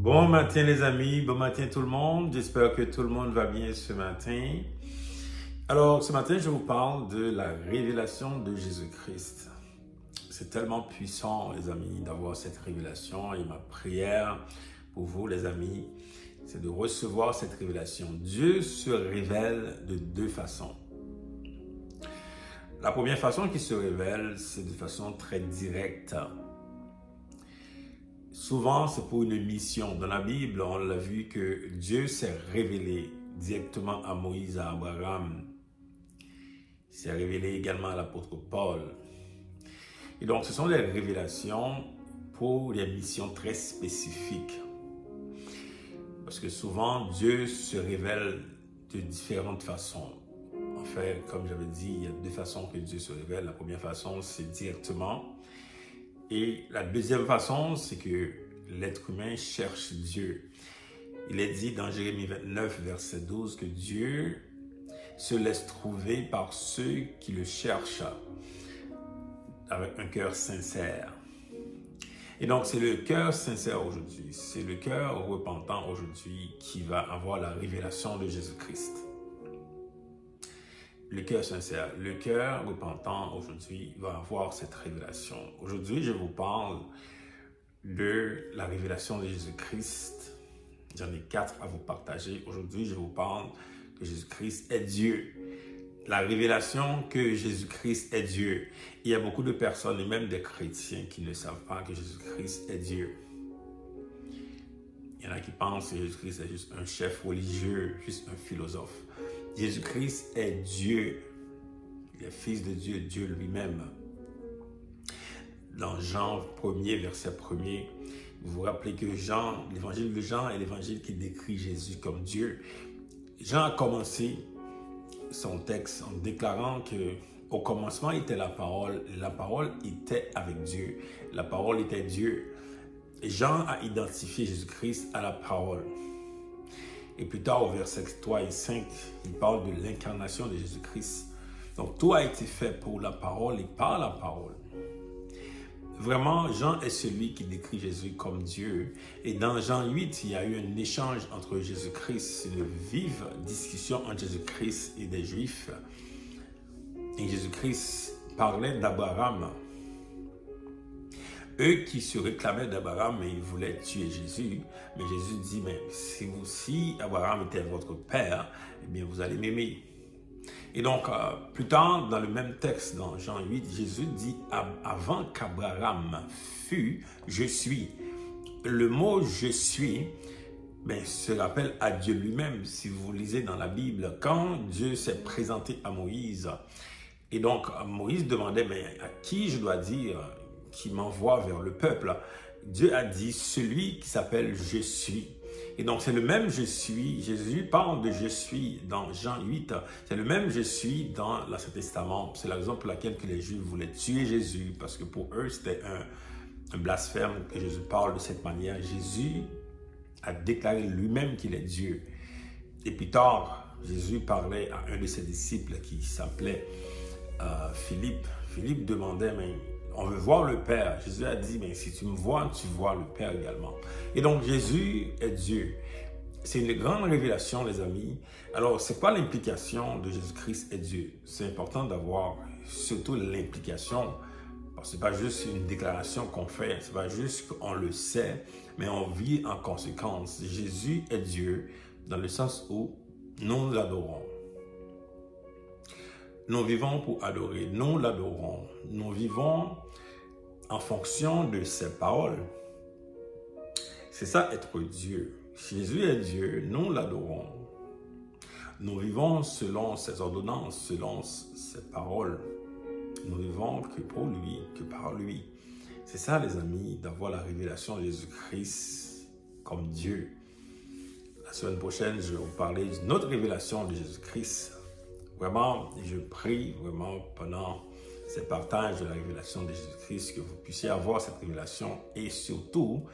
Bon matin les amis, bon matin tout le monde. J'espère que tout le monde va bien ce matin. Alors ce matin, je vous parle de la révélation de Jésus-Christ. C'est tellement puissant les amis d'avoir cette révélation et ma prière pour vous les amis, c'est de recevoir cette révélation. Dieu se révèle de deux façons. La première façon qu'il se révèle, c'est de façon très directe. Souvent, c'est pour une mission. Dans la Bible, on l'a vu que Dieu s'est révélé directement à Moïse, à Abraham. Il s'est révélé également à l'apôtre Paul. Et donc, ce sont des révélations pour des missions très spécifiques. Parce que souvent, Dieu se révèle de différentes façons. En fait, comme j'avais dit, il y a deux façons que Dieu se révèle. La première façon, c'est directement. Et la deuxième façon, c'est que l'être humain cherche Dieu. Il est dit dans Jérémie 29, verset 12, que Dieu se laisse trouver par ceux qui le cherchent avec un cœur sincère. Et donc, c'est le cœur sincère aujourd'hui, c'est le cœur repentant aujourd'hui qui va avoir la révélation de Jésus-Christ. Le cœur sincère, le cœur repentant aujourd'hui va avoir cette révélation. Aujourd'hui, je vous parle de la révélation de Jésus-Christ. J'en ai 4 à vous partager. Aujourd'hui, je vous parle que Jésus-Christ est Dieu. La révélation que Jésus-Christ est Dieu. Il y a beaucoup de personnes, et même des chrétiens, qui ne savent pas que Jésus-Christ est Dieu. Il y en a qui pensent que Jésus-Christ est juste un chef religieux, juste un philosophe. Jésus-Christ est Dieu. Il est fils de Dieu, Dieu lui-même. Dans Jean 1er, verset 1er, vous vous rappelez que l'évangile de Jean est l'évangile qui décrit Jésus comme Dieu. Jean a commencé son texte en déclarant que au commencement était la parole était avec Dieu, la parole était Dieu. Et Jean a identifié Jésus-Christ à la parole. Et plus tard, au verset 3 et 5, il parle de l'incarnation de Jésus-Christ. Donc, tout a été fait pour la parole et par la parole. Vraiment, Jean est celui qui décrit Jésus comme Dieu. Et dans Jean 8, il y a eu un échange entre Jésus-Christ, une vive discussion entre Jésus-Christ et des Juifs. Et Jésus-Christ parlait d'Abraham. Eux qui se réclamaient d'Abraham, mais ils voulaient tuer Jésus. Mais Jésus dit, mais si Abraham était votre père, eh bien vous allez m'aimer. Et donc, plus tard, dans le même texte, dans Jean 8, Jésus dit, avant qu'Abraham fût, je suis. Le mot je suis se rappelle à Dieu lui-même. Si vous lisez dans la Bible, quand Dieu s'est présenté à Moïse, et donc Moïse demandait, mais à qui je dois dire qui m'envoie vers le peuple? Dieu a dit, celui qui s'appelle je suis. Et donc, c'est le même je suis. Jésus parle de je suis dans Jean 8. C'est le même je suis dans l'Ancien Testament. C'est la raison pour laquelle que les Juifs voulaient tuer Jésus. Parce que pour eux, c'était un blasphème que Jésus parle de cette manière. Jésus a déclaré lui-même qu'il est Dieu. Et plus tard, Jésus parlait à un de ses disciples qui s'appelait Philippe. Philippe demandait, mais on veut voir le Père. Jésus a dit, mais si tu me vois, tu vois le Père également. Et donc, Jésus est Dieu. C'est une grande révélation, les amis. Alors, c'est quoi l'implication de Jésus-Christ est Dieu? C'est important d'avoir surtout l'implication, parce que ce n'est pas juste une déclaration qu'on fait, ce n'est pas juste qu'on le sait, mais on vit en conséquence. Jésus est Dieu dans le sens où nous l'adorons. Nous vivons pour adorer, nous l'adorons. Nous vivons en fonction de ses paroles. C'est ça être Dieu. Jésus est Dieu, nous l'adorons. Nous vivons selon ses ordonnances, selon ses paroles. Nous vivons que pour lui, que par lui. C'est ça les amis, d'avoir la révélation de Jésus-Christ comme Dieu. La semaine prochaine, je vais vous parler d'une autre révélation de Jésus-Christ. Vraiment, je prie vraiment pendant ces partages de la révélation de Jésus-Christ que vous puissiez avoir cette révélation et surtout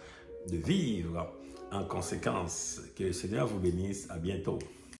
de vivre en conséquence. Que le Seigneur vous bénisse. À bientôt.